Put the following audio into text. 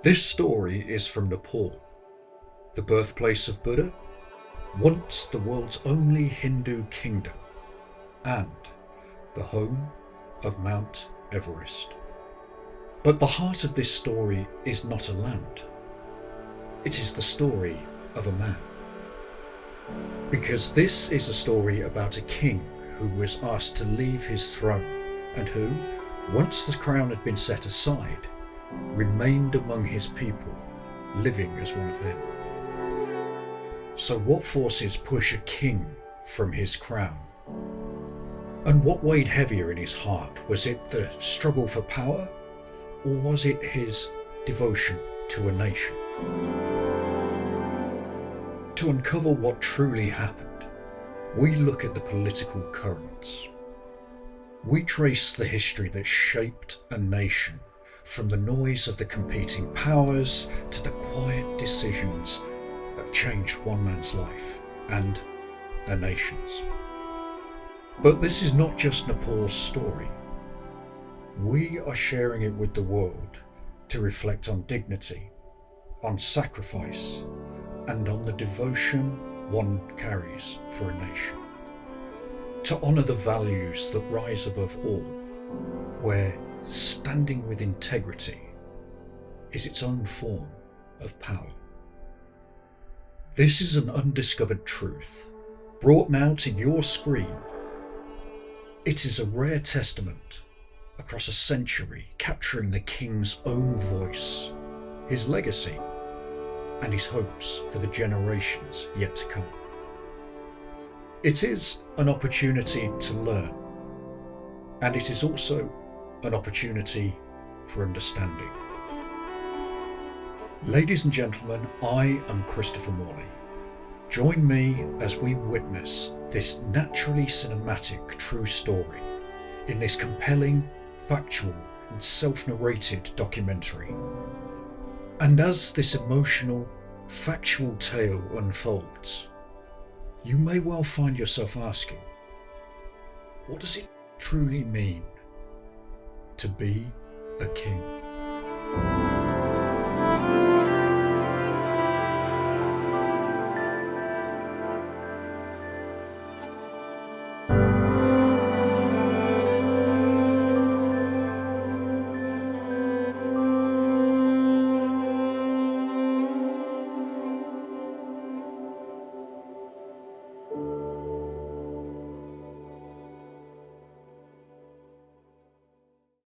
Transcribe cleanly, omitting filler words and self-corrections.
This story is from Nepal, the birthplace of Buddha, once the world's only Hindu kingdom, and the home of Mount Everest. But the heart of this story is not a land. It is the story of a man. Because this is a story about a king who was asked to leave his throne and who, once the crown had been set aside, remained among his people, living as one of them. So what forces push a king from his crown? And what weighed heavier in his heart? Was it the struggle for power, or was it his devotion to a nation? To uncover what truly happened, we look at the political currents. We trace the history that shaped a nation, from the noise of the competing powers to the quiet decisions that changed one man's life and a nation's. But this is not just Nepal's story. We are sharing it with the world to reflect on dignity, on sacrifice, and on the devotion one carries for a nation. To honour the values that rise above all, where standing with integrity is its own form of power. This is an undiscovered truth, brought now to your screen. It is a rare testament across a century, capturing the king's own voice, his legacy, and his hopes for the generations yet to come. It is an opportunity to learn, and it is also an opportunity for understanding. Ladies and gentlemen, I am Christopher Morley. Join me as we witness this naturally cinematic true story in this compelling, factual and self-narrated documentary. And as this emotional, factual tale unfolds, you may well find yourself asking, what does it truly mean to be a king?